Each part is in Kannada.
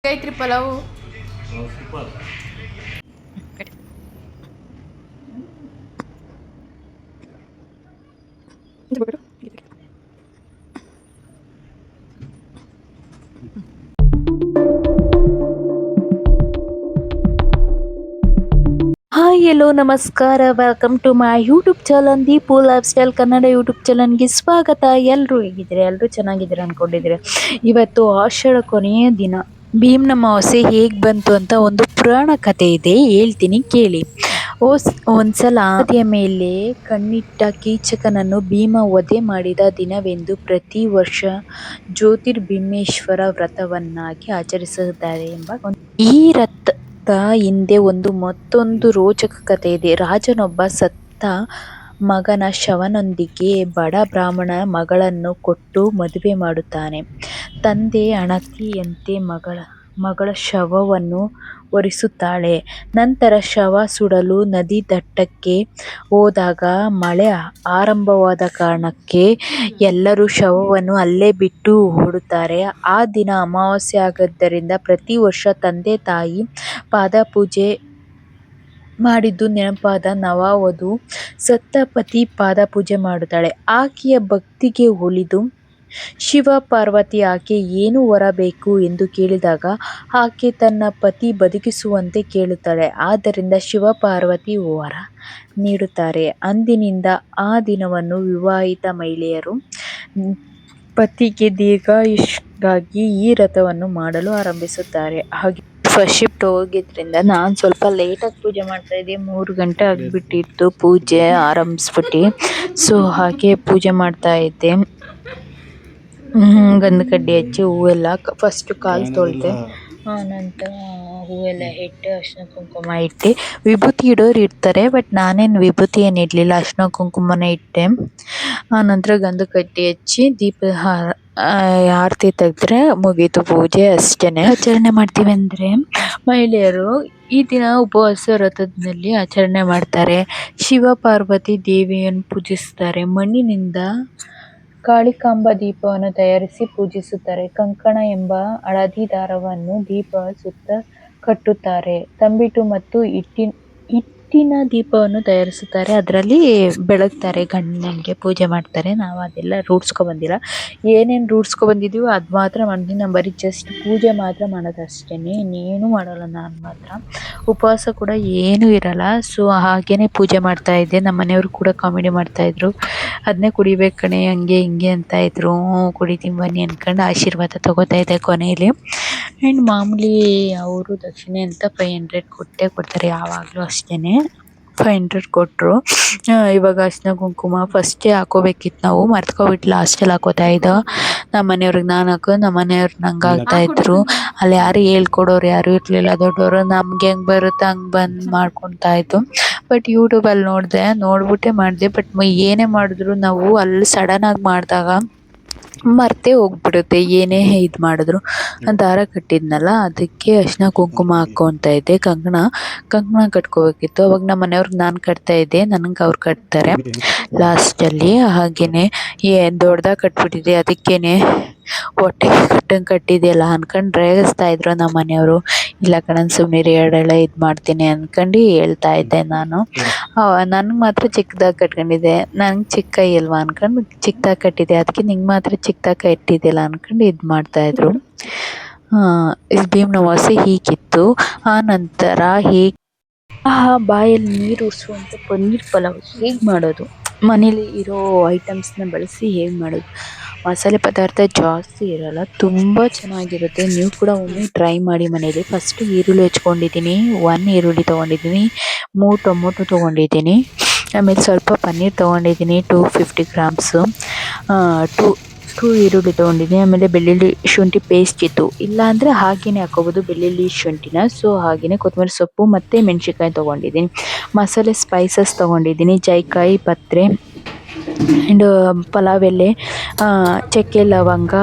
ಐತ್ರಿ ಪಲಾವು. ಹಾಯ್ ಎಲ್ಲೋ ನಮಸ್ಕಾರ, welcome to my YouTube channel Deepu lifestyle Kannada YouTube ಚಾನಲ್ಗೆ ಸ್ವಾಗತ. ಎಲ್ಲರೂ ಹೇಗಿದ್ದೀರಿ? ಎಲ್ಲರೂ ಚೆನ್ನಾಗಿದ್ದೀರಾ ಅಂದ್ಕೊಂಡಿದ್ದೀರಿ. ಇವತ್ತು ಆಷಾಢ ಕೊನೆಯ ದಿನ. ಭೀಮ್ನ ಅಮಾವಾಸ್ಯೆ ಹೇಗೆ ಬಂತು ಅಂತ ಒಂದು ಪುರಾಣ ಕಥೆ ಇದೆ, ಹೇಳ್ತೀನಿ ಕೇಳಿ. ಒಂದ್ಸಲ ನದಿಯ ಮೇಲೆ ಕಣ್ಣಿಟ್ಟ ಕೀಚಕನನ್ನು ಭೀಮ ವಧೆ ಮಾಡಿದ ದಿನವೆಂದು ಪ್ರತಿ ವರ್ಷ ಜ್ಯೋತಿರ್ಭೀಮೇಶ್ವರ ವ್ರತವನ್ನಾಗಿ ಆಚರಿಸುತ್ತಾರೆ ಎಂಬ ಈ ಹಿಂದೆ ಮತ್ತೊಂದು ರೋಚಕ ಕಥೆ ಇದೆ. ರಾಜನೊಬ್ಬ ಸತ್ತ ಮಗನ ಶವನೊಂದಿಗೆ ಬಡ ಬ್ರಾಹ್ಮಣ ಮಗಳನ್ನು ಕೊಟ್ಟು ಮದುವೆ ಮಾಡುತ್ತಾನೆ. ತಂದೆ ಅಣತಿಯಂತೆ ಮಗಳ ಶವವನ್ನು ಒರೆಸುತ್ತಾಳೆ. ನಂತರ ಶವ ಸುಡಲು ನದಿ ತಟಕ್ಕೆ ಹೋದಾಗ ಮಳೆ ಆರಂಭವಾದ ಕಾರಣಕ್ಕೆ ಎಲ್ಲರೂ ಶವವನ್ನು ಅಲ್ಲೇ ಬಿಟ್ಟು ಓಡುತ್ತಾರೆ. ಆ ದಿನ ಅಮಾವಾಸ್ಯೆ ಆಗಿದ್ದರಿಂದ ಪ್ರತಿ ವರ್ಷ ತಂದೆ ತಾಯಿ ಪಾದಪೂಜೆ ಮಾಡಿದ್ದು ನೆನಪಾದ ನವವಧು ಸತ್ತ ಪತಿ ಪಾದಪೂಜೆ ಮಾಡುತ್ತಾಳೆ. ಆಕೆಯ ಭಕ್ತಿಗೆ ಒಲಿದು ಶಿವ ಪಾರ್ವತಿ ಆಕೆ ಏನು ವರ ಬೇಕು ಎಂದು ಕೇಳಿದಾಗ ಆಕೆ ತನ್ನ ಪತಿ ಬದುಕಿಸುವಂತೆ ಕೇಳುತ್ತಾಳೆ. ಆದ್ದರಿಂದ ಶಿವ ಪಾರ್ವತಿ ವರ ನೀಡುತ್ತಾರೆ. ಅಂದಿನಿಂದ ಆ ದಿನವನ್ನು ವಿವಾಹಿತ ಮಹಿಳೆಯರು ಪತಿಗೆ ದೀರ್ಘಾಯುಷ್ಗಾಗಿ ಈ ವ್ರತವನ್ನು ಮಾಡಲು ಆರಂಭಿಸುತ್ತಾರೆ. ಹಾಗೆ ಫಸ್ಟ್ ಶಿಫ್ಟ್ ಹೋಗಿದ್ರಿಂದ ನಾನು ಸ್ವಲ್ಪ ಲೇಟಾಗಿ ಪೂಜೆ ಮಾಡ್ತಾ ಇದ್ದೆ. 3 ಗಂಟೆ ಆಗಿಬಿಟ್ಟಿತ್ತು ಪೂಜೆ ಆರಂಭಿಸ್ಬಿಟ್ಟು. ಸೊ ಹಾಗೆ ಪೂಜೆ ಮಾಡ್ತಾ ಇದ್ದೆ. ಗಂಧ ಕಡ್ಡಿ ಹಚ್ಚಿ ಹೂವೆಲ್ಲ ಫಸ್ಟ್ ಕಾಲು ತೊಳೆದೆ. ನಂತರ ಹೂವೆಲ್ಲ ಇಟ್ಟು ಅರಿಶಿನ ಕುಂಕುಮ ಇಟ್ಟು ವಿಭೂತಿ ಇಡೋರು ಇಡ್ತಾರೆ, ಬಟ್ ನಾನೇನು ವಿಭೂತಿ ಏನು ಇಡಲಿಲ್ಲ, ಅರಿಶಿನ ಕುಂಕುಮನೇ ಇಟ್ಟೆ. ಆನಂತರ ಗಂಧ ಕಡ್ಡಿ ಹಚ್ಚಿ ದೀಪದ ಆರತಿ ತೆಗೆದ್ರೆ ಮುಗೀತು ಪೂಜೆ, ಅಷ್ಟೇ. ಆಚರಣೆ ಮಾಡ್ತೀವಿ ಅಂದರೆ ಮಹಿಳೆಯರು ಈ ದಿನ ಉಪವಾಸ ವ್ರತದಲ್ಲಿ ಆಚರಣೆ ಮಾಡ್ತಾರೆ. ಶಿವ ಪಾರ್ವತಿ ದೇವಿಯನ್ನು ಪೂಜಿಸ್ತಾರೆ. ಮಣ್ಣಿನಿಂದ ಕಾಳಿಕಾಂಬ ದೀಪವನ್ನು ತಯಾರಿಸಿ ಪೂಜಿಸುತ್ತಾರೆ. ಕಂಕಣ ಎಂಬ ಹಳದಿ ದಾರವನ್ನು ದೀಪದ ಸುತ್ತ ಕಟ್ಟುತ್ತಾರೆ. ತಂಬಿಟ್ಟು ಮತ್ತು ಹಿಟ್ಟಿನ ದೀಪವನ್ನು ತಯಾರಿಸುತ್ತಾರೆ, ಅದರಲ್ಲಿ ಬೆಳಗ್ತಾರೆ, ಗಂಡನಿಗೆ ಪೂಜೆ ಮಾಡ್ತಾರೆ. ನಾವು ಅದೆಲ್ಲ ರೂಢಿಸ್ಕೊಬಂದಿಲ್ಲ. ಏನೇನು ರೂಢಿಸ್ಕೊಬಂದಿದ್ದೀವೋ ಅದು ಮಾತ್ರ ಮಾಡ್ತೀನಿ. ನಾನು ಬರೀ ಜಸ್ಟ್ ಪೂಜೆ ಮಾತ್ರ ಮಾಡೋದು ಅಷ್ಟೇ, ಇನ್ನೇನು ಮಾಡಲ್ಲ. ನಾನು ಮಾತ್ರ ಉಪವಾಸ ಕೂಡ ಏನೂ ಇರಲ್ಲ. ಸೊ ಹಾಗೇ ಪೂಜೆ ಮಾಡ್ತಾಯಿದ್ದೆ. ನಮ್ಮ ಮನೆಯವರು ಕೂಡ ಕಾಮಿಡಿ ಮಾಡ್ತಾಯಿದ್ರು, ಅದನ್ನೇ ಕುಡಿಬೇಕು ಕಣೆ ಹಂಗೆ ಹಿಂಗೆ ಅಂತ ಇದ್ರು. ಕುಡಿತೀನಿ ಬನ್ನಿ ಅಂದ್ಕೊಂಡು ಆಶೀರ್ವಾದ ತಗೋತಾ ಇದ್ದೆ ಕೊನೆಯಲ್ಲಿ. ಆ್ಯಂಡ್ ಮಾಮೂಲಿ ಅವರು ದಕ್ಷಿಣೆ ಅಂತ 500 ಕೊಡ್ತಾರೆ ಯಾವಾಗಲೂ ಅಷ್ಟೇ. 500 ಕೊಟ್ಟರು. ಇವಾಗ ಅರಿಶಿನ ಕುಂಕುಮ ಫಸ್ಟೇ ಹಾಕೋಬೇಕಿತ್ತು, ನಾವು ಮರ್ತ್ಕೊಬಿಟ್ಟು ಲಾಸ್ಟಲ್ಲಿ ಹಾಕೋತಾ ಇದ್ದೋ. ನಮ್ಮ ಮನೆಯವ್ರಿಗೆ ನಾನು ಹಾಕೋ, ನಮ್ಮ ಮನೆಯವ್ರು ನಂಗೆ ಹಾಕ್ತಾಯಿದ್ರು. ಅಲ್ಲಿ ಯಾರು ಹೇಳ್ಕೊಡೋರು ಯಾರೂ ಇರಲಿಲ್ಲ, ದೊಡ್ಡವರು. ನಮ್ಗೆ ಹೆಂಗೆ ಬರುತ್ತೆ ಹಂಗೆ ಬಂದು ಮಾಡ್ಕೊತಾ ಇದ್ದು. ಬಟ್ ಯೂಟ್ಯೂಬಲ್ಲಿ ನೋಡ್ಬಿಟ್ಟೆ ಮಾಡಿದೆ. ಬಟ್ ಏನೇ ಮಾಡಿದ್ರು ನಾವು ಅಲ್ಲಿ ಸಡನ್ನಾಗಿ ಮಾಡಿದಾಗ ಮರ್ತೇ ಹೋಗ್ಬಿಡುತ್ತೆ, ಏನೇ ಇದು ಮಾಡಿದ್ರು. ದಾರ ಕಟ್ಟಿದ್ನಲ್ಲ, ಅದಕ್ಕೆ ಅರಿಶಿನ ಕುಂಕುಮ ಹಾಕ್ಕೊತಾ ಇದ್ದೆ. ಕಂಕಣ ಕಟ್ಕೋಬೇಕಿತ್ತು. ಅವಾಗ ನಮ್ಮ ಮನೆಯವ್ರಿಗೆ ನಾನು ಕಟ್ತಾ ಇದ್ದೆ, ನನಗೆ ಅವ್ರು ಕಟ್ತಾರೆ ಲಾಸ್ಟಲ್ಲಿ. ಹಾಗೆಯೇ ದೊಡ್ಡದಾಗಿ ಕಟ್ಬಿಟ್ಟಿದ್ದೆ, ಅದಕ್ಕೇ ಹೊಟ್ಟೆಗೆ ಕಟ್ಟಂಗೆ ಕಟ್ಟಿದೆಯಲ್ಲ ಅಂದ್ಕೊಂಡು ರೇಗಿಸ್ತಾ ಇದ್ರು ನಮ್ಮ ಮನೆಯವರು. ಇಲ್ಲ ಕಣನ್ ಸುಮ್ಮನಿರಿ, ಎರಡೆಳೆ ಇದು ಮಾಡ್ತೀನಿ ಅಂದ್ಕೊಂಡು ಹೇಳ್ತಾ ಇದ್ದೆ ನಾನು. ನನಗೆ ಮಾತ್ರ ಚಿಕ್ಕದಾಗಿ ಕಟ್ಕೊಂಡಿದ್ದೆ, ನನಗೆ ಚಿಕ್ಕ ಕೈ ಅಲ್ವಾ ಅಂದ್ಕೊಂಡು ಚಿಕ್ಕದಾಗಿ ಕಟ್ಟಿದ್ದೆ. ಅದಕ್ಕೆ ನಿಂಗೆ ಮಾತ್ರ ಚಿಕ್ಕದಾಗಿ ಕಟ್ಟಿದ್ದಿಲ್ಲ ಅಂದ್ಕೊಂಡು ಇದು ಮಾಡ್ತಾಯಿದ್ರು. ಭೀಮ್ನ ಅಮಾವಾಸ್ಯೆ ಹೀಗಿತ್ತು. ಆ ನಂತರ ಬಾಯಲ್ಲಿ ನೀರು ಉರಿಸುವಂಥ ಪನ್ನೀರ್ ಪಲಾವ್ ಹೇಗೆ ಮಾಡೋದು, ಮನೇಲಿ ಇರೋ ಐಟಮ್ಸ್ನ ಬಳಸಿ ಹೇಗೆ ಮಾಡೋದು. ಮಸಾಲೆ ಪದಾರ್ಥ ಜಾಸ್ತಿ ಇರೋಲ್ಲ, ತುಂಬ ಚೆನ್ನಾಗಿರುತ್ತೆ. ನೀವು ಕೂಡ ಒಮ್ಮೆ ಟ್ರೈ ಮಾಡಿ ಮನೇಲಿ. ಫಸ್ಟು ಈರುಳ್ಳಿ ಹೆಚ್ಕೊಂಡಿದ್ದೀನಿ, 1 ಈರುಳ್ಳಿ ತೊಗೊಂಡಿದ್ದೀನಿ, 3 ಟೊಮೊಟೊ ತೊಗೊಂಡಿದ್ದೀನಿ. ಆಮೇಲೆ ಸ್ವಲ್ಪ ಪನ್ನೀರ್ ತೊಗೊಂಡಿದ್ದೀನಿ, 250 ಗ್ರಾಮ್ಸು. ಟೂ ಈರುಳ್ಳಿ ತೊಗೊಂಡಿದ್ದೀನಿ. ಆಮೇಲೆ ಬೆಳ್ಳುಳ್ಳಿ ಶುಂಠಿ ಪೇಸ್ಟ್ ಇತ್ತು, ಇಲ್ಲಾಂದರೆ ಹಾಗೆಯೇ ಹಾಕ್ಕೋಬೋದು ಬೆಳ್ಳುಳ್ಳಿ ಶುಂಠಿನ. ಸೊ ಹಾಗೆಯೇ ಕೊತ್ತಂಬರಿ ಸೊಪ್ಪು ಮತ್ತು ಮೆಣಸಿನ್ಕಾಯಿ ತೊಗೊಂಡಿದ್ದೀನಿ. ಮಸಾಲೆ ಸ್ಪೈಸಸ್ ತೊಗೊಂಡಿದ್ದೀನಿ, ಜಾಯಿಕಾಯಿ ಪತ್ರೆ ಆ್ಯಂಡ್ ಪಲಾವ್ ಎಲೆ, ಚಕ್ಕೆ ಲವಂಗ,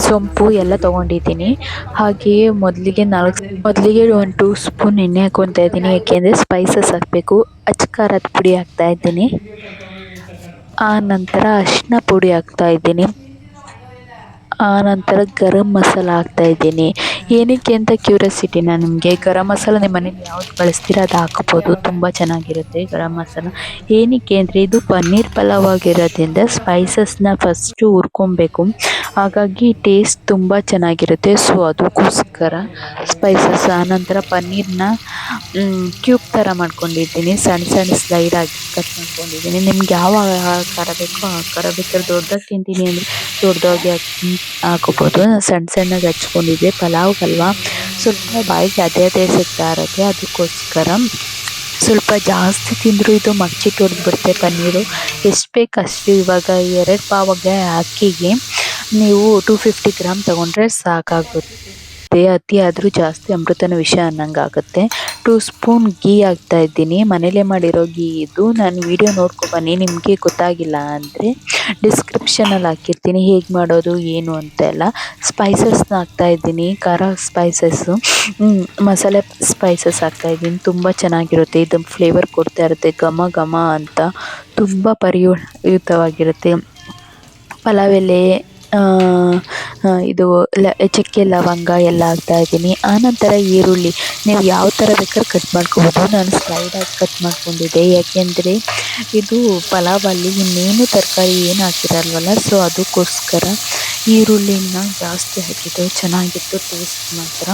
ಸೊಂಪು ಎಲ್ಲ ತೊಗೊಂಡಿದ್ದೀನಿ. ಹಾಗೆಯೇ ಮೊದಲಿಗೆ 1 2 ಸ್ಪೂನ್ ಎಣ್ಣೆ ಹಾಕ್ಕೊತಾ ಇದ್ದೀನಿ, ಏಕೆಂದರೆ ಸ್ಪೈಸಸ್ ಹಾಕಬೇಕು. ಖಾರದ ಪುಡಿ ಹಾಕ್ತಾಯಿದ್ದೀನಿ. ಆ ನಂತರ ಅರಿಶಿನ ಪುಡಿ ಹಾಕ್ತಾಯಿದ್ದೀನಿ. ಆ ನಂತರ ಗರಂ ಮಸಾಲ ಹಾಕ್ತಾ ಇದ್ದೀನಿ. ಏನಕ್ಕೆ ಅಂತ ಕ್ಯೂರಿಯಾಸಿಟಿನಾ ನಿಮಗೆ? ಗರಂ ಮಸಾಲ ನಿಮ್ಮ ಮನೇಲಿ ಯಾವ್ದು ಬಳಸ್ತೀರ ಅದು ಹಾಕ್ಬೋದು, ತುಂಬ ಚೆನ್ನಾಗಿರುತ್ತೆ ಗರಂ ಮಸಾಲ. ಏನಕ್ಕೆ ಅಂದರೆ ಇದು ಪನ್ನೀರ್ ಪಲಾವ್ ಆಗಿರೋದ್ರಿಂದ ಸ್ಪೈಸಸ್ನ ಫಸ್ಟು ಹುರ್ಕೊಬೇಕು, ಹಾಗಾಗಿ ಟೇಸ್ಟ್ ತುಂಬ ಚೆನ್ನಾಗಿರುತ್ತೆ. ಸೊ ಅದಕ್ಕೋಸ್ಕರ ಸ್ಪೈಸಸ್. ಆನಂತರ ಪನ್ನೀರ್ನ ಕ್ಯೂಬ್ ಥರ ಮಾಡ್ಕೊಂಡಿದ್ದೀನಿ, ಸಣ್ಣ ಸಣ್ಣ ಸ್ಲೈಡ್ ಆಗಿ ಕಟ್ ಮಾಡ್ಕೊಂಡಿದ್ದೀನಿ. ನಿಮ್ಗೆ ಯಾವ ಆಕಾರ ಬೇಕೋ ಆ ಆಕಾರ, ಬೇಕಾದ್ರೆ ದೊಡ್ಡದಾಗಿ ತಿಂತೀನಿ ಅಂದರೆ ದೊಡ್ಡದಾಗಿ ಹಾಕೋಬೋದು. ಸಣ್ಣ ಸಣ್ಣಗೆ ಹಚ್ಕೊಂಡಿದ್ದೆ, ಪಲಾವ್ಗಲ್ವಾ ಸ್ವಲ್ಪ ಬಾಯಿಗೆ ಅದೇ ಅದೇ ಸಿಗ್ತಾ ಇರುತ್ತೆ, ಅದಕ್ಕೋಸ್ಕರ ಸ್ವಲ್ಪ ಜಾಸ್ತಿ ತಿಂದರೂ ಇದು ಮಗ್ಚಿಟ್ಟು ಹೊಡೆದ್ಬಿಡುತ್ತೆ ಪನ್ನೀರು. ಎಷ್ಟು ಬೇಕು ಅಷ್ಟು. ಇವಾಗ 2 ಪಾವಿಗೆ ಅಕ್ಕಿಗೆ ನೀವು 250 ಗ್ರಾಮ್ ತೊಗೊಂಡ್ರೆ ಸಾಕಾಗುತ್ತೆ. ಅತಿ ಆದರೂ ಜಾಸ್ತಿ ಅಮೃತನ ವಿಷ ಅನ್ನಂಗೆ ಆಗುತ್ತೆ. 2 ಸ್ಪೂನ್ ಗೀ ಹಾಕ್ತಾ ಇದ್ದೀನಿ, ಮನೇಲೇ ಮಾಡಿರೋ ಗೀ ಇದು. ನಾನು ವಿಡಿಯೋ ನೋಡ್ಕೊಬನ್ನಿ, ನಿಮಗೆ ಗೊತ್ತಾಗಿಲ್ಲ ಅಂದರೆ ಡಿಸ್ಕ್ರಿಪ್ಷನಲ್ಲಿ ಹಾಕಿರ್ತೀನಿ ಹೇಗೆ ಮಾಡೋದು ಏನು ಅಂತೆಲ್ಲ. ಸ್ಪೈಸಸ್ನ ಹಾಕ್ತಾ ಇದ್ದೀನಿ, ಖಾರ ಸ್ಪೈಸಸ್ಸು, ಮಸಾಲೆ ಸ್ಪೈಸಸ್ ಹಾಕ್ತಾ ಇದ್ದೀನಿ. ತುಂಬ ಚೆನ್ನಾಗಿರುತ್ತೆ, ಇದು ಫ್ಲೇವರ್ ಕೊಡ್ತಾ ಇರುತ್ತೆ, ಘಮ ಘಮ ಅಂತ ತುಂಬ ಪರಿಯುತವಾಗಿರುತ್ತೆ. ಪಲಾವ್ ಎಲೆ, ಇದು ಚಕ್ಕೆ ಲವಂಗ ಎಲ್ಲ ಹಾಕ್ತಾ ಇದ್ದೀನಿ. ಆನಂತರ ಈರುಳ್ಳಿ ನೀವು ಯಾವ ಥರ ಬೇಕಾದ್ರೆ ಕಟ್ ಮಾಡ್ಕೊಬೋದು, ನಾನು ಸ್ಲೈಡಾಗಿ ಕಟ್ ಮಾಡ್ಕೊಂಡಿದ್ದೆ. ಯಾಕೆಂದರೆ ಇದು ಪಲಾವಲ್ಲಿ ಇನ್ನೇನು ತರಕಾರಿ ಏನು ಹಾಕಿರಲ್ವಲ್ಲ, ಸೊ ಅದಕ್ಕೋಸ್ಕರ ಈರುಳ್ಳಿನ ಜಾಸ್ತಿ ಹಾಕಿದ್ದು ಚೆನ್ನಾಗಿತ್ತು. ಟೇಸ್ಟ್ ಮಾತ್ರ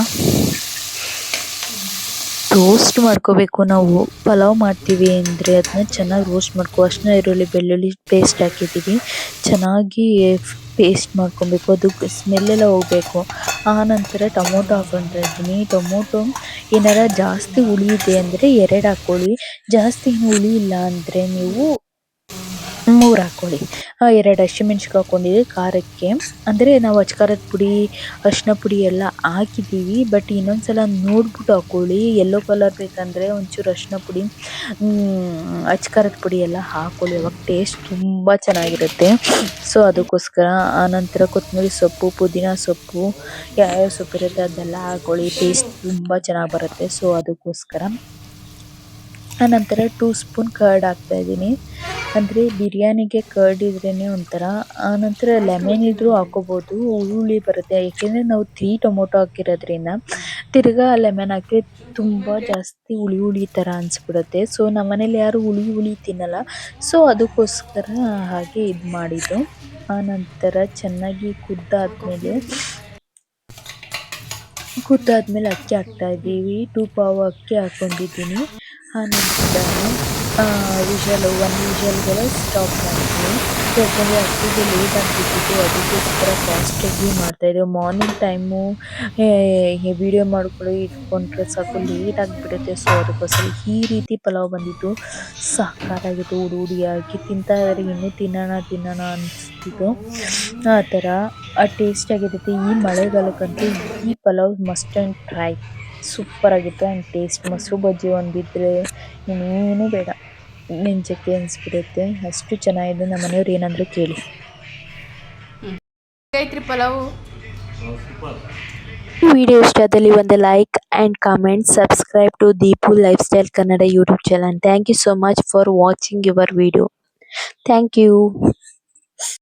ರೋಸ್ಟ್ ಮಾಡ್ಕೋಬೇಕು. ನಾವು ಪಲಾವ್ ಮಾಡ್ತೀವಿ ಅಂದರೆ ಅದನ್ನ ಚೆನ್ನಾಗಿ ರೋಸ್ಟ್ ಅರಿಶಿನ ಈರುಳ್ಳಿ ಬೆಳ್ಳುಳ್ಳಿ ಪೇಸ್ಟ್ ಹಾಕಿದ್ದೀವಿ, ಚೆನ್ನಾಗಿ ಪೇಸ್ಟ್ ಮಾಡ್ಕೊಬೇಕು, ಅದು ಸ್ಮೆಲ್ಲೆಲ್ಲ ಹೋಗಬೇಕು. ಆನಂತರ ಟೊಮೊಟೊ ಹಾಕ್ಕೊತಾ ಇದ್ದೀನಿ. ಟೊಮೊಟೊ ಏನಾರ ಜಾಸ್ತಿ ಹುಳಿ ಇದೆ ಅಂದರೆ 2 ಹಾಕ್ಕೊಳ್ಳಿ, ಜಾಸ್ತಿ ಹುಳಿ ಇಲ್ಲ ಅಂದರೆ ನೀವು 3 ಹಾಕ್ಕೊಳ್ಳಿ. 2 ಹಸಿಮೆಣ್ಸಿನ್ಕಾಯಿ ಹಾಕ್ಕೊಂಡಿದ್ದೀವಿ ಖಾರಕ್ಕೆ, ಅಂದರೆ ನಾವು ಅಚ್ಕಾರದ ಪುಡಿ ಅರಿಶಿನ ಪುಡಿ ಎಲ್ಲ ಹಾಕಿದ್ದೀವಿ, ಬಟ್ ಇನ್ನೊಂದು ಸಲ ನೋಡ್ಬಿಟ್ಟು ಹಾಕ್ಕೊಳ್ಳಿ. ಯೆಲ್ಲೋ ಕಲರ್ ಬೇಕಂದರೆ ಒಂಚೂರು ಅರಿಶಿನ ಪುಡಿ, ಅಚ್ಕಾರದ ಪುಡಿ ಎಲ್ಲ ಹಾಕ್ಕೊಳ್ಳಿ, ಅವಾಗ ಟೇಸ್ಟ್ ತುಂಬ ಚೆನ್ನಾಗಿರುತ್ತೆ. ಸೊ ಅದಕ್ಕೋಸ್ಕರ. ಆನಂತರ ಕೊತ್ತಂಬರಿ ಸೊಪ್ಪು, ಪುದೀನ ಸೊಪ್ಪು, ಯಾವ್ಯಾವ ಸೊಪ್ಪಿರುತ್ತೆ ಅದೆಲ್ಲ ಹಾಕ್ಕೊಳ್ಳಿ, ಟೇಸ್ಟ್ ತುಂಬ ಚೆನ್ನಾಗಿ ಬರುತ್ತೆ. ಸೊ ಅದಕ್ಕೋಸ್ಕರ. ಆನಂತರ 2 ಸ್ಪೂನ್ ಕರ್ಡ್ ಹಾಕ್ತಾಯಿದ್ದೀನಿ, ಅಂದರೆ ಬಿರಿಯಾನಿಗೆ ಕರ್ಡ್ ಇದ್ರೇ ಒಂಥರ. ಆನಂತರ ಲೆಮನ್ ಇದ್ದರೂ ಹಾಕ್ಕೋಬೋದು, ಹುಳಿ ಬರುತ್ತೆ. ಏಕೆಂದರೆ ನಾವು 3 ಟೊಮೊಟೊ ಹಾಕಿರೋದ್ರಿಂದ ತಿರ್ಗಾ ಲೆಮನ್ ಹಾಕಿ ತುಂಬ ಜಾಸ್ತಿ ಹುಳಿ ಥರ ಅನಿಸ್ಬಿಡುತ್ತೆ. ಸೊ ನಮ್ಮ ಮನೇಲಿ ಯಾರು ಹುಳಿ ತಿನ್ನಲ್ಲ, ಸೊ ಅದಕ್ಕೋಸ್ಕರ ಹಾಗೆ ಇದು ಮಾಡಿದ್ದು. ಆನಂತರ ಚೆನ್ನಾಗಿ ಕುದ್ದಾದ್ಮೇಲೆ ಅಕ್ಕಿ ಹಾಕ್ತಾಯಿದ್ದೀವಿ. 2 ಪಾವು ಅಕ್ಕಿ ಹಾಕ್ಕೊಂಡಿದ್ದೀನಿ. ಆನಂತರ ಒಂದು ವಿಷಲ್ಗೆಲ್ಲ ಸ್ಟಾಪ್ ಮಾಡ್ತೀನಿ. ಯಾಕಂದರೆ ಅಕ್ಕಿಗೆ ಲೇಟ್ ಆಗಿಬಿಟ್ಟಿತ್ತು, ಅದಕ್ಕೋಸ್ಕರ ಫಾಸ್ಟಾಗಿ ಮಾಡ್ತಾಯಿದ್ದೀವಿ. ಮಾರ್ನಿಂಗ್ ಟೈಮು ವಿಡಿಯೋ ಮಾಡ್ಕೊಳ್ಳಿ ಇಟ್ಕೊಂಡ್ರೆ ಸಾಕು, ಲೇಟ್ ಆಗಿಬಿಡುತ್ತೆ. ಸೊ ಅದಕ್ಕೋಸ್ಕರ ಈ ರೀತಿ ಪಲಾವ್ ಬಂದಿದ್ದು ಸಕ್ಕತ್ತಾಗಿತ್ತು, ಹುಡಿಯಾಗಿ ತಿಂತಾ ಇದ್ದಾರೆ, ಇನ್ನೂ ತಿನ್ನೋಣ ಅನಿಸ್ತಿತ್ತು. ಆ ಥರ ಟೇಸ್ಟಾಗಿರುತ್ತೆ. ಈ ಮಳೆಗಾಲಕ್ಕಂತೂ ಈ ಪಲಾವ್ ಮಸ್ಟ್ ಆ್ಯಂಡ್ ಟ್ರೈ, ಸೂಪರಾಗಿತ್ತು. ಆ್ಯಂಡ್ ಟೇಸ್ಟ್ ಮೊಸರು ಬಜ್ಜಿ ಒಂದಿದ್ದರೆ ಇನ್ನೇನು ಬೇಡ, ನೆಂಚಕ್ಕೆ ಅನಿಸ್ಬಿಡುತ್ತೆ, ಅಷ್ಟು ಚೆನ್ನಾಗಿದೆ. ನಮ್ಮ ಮನೆಯವ್ರು ಏನಂದ್ರೆ ಕೇಳಿ. ಪಲಾವು ವಿಡಿಯೋ ಇಷ್ಟ ಆದಲ್ಲಿ ಒಂದು like and comment, subscribe to Deepu lifestyle Kannada YouTube channel. Thank you so much for watching your video. Thank you.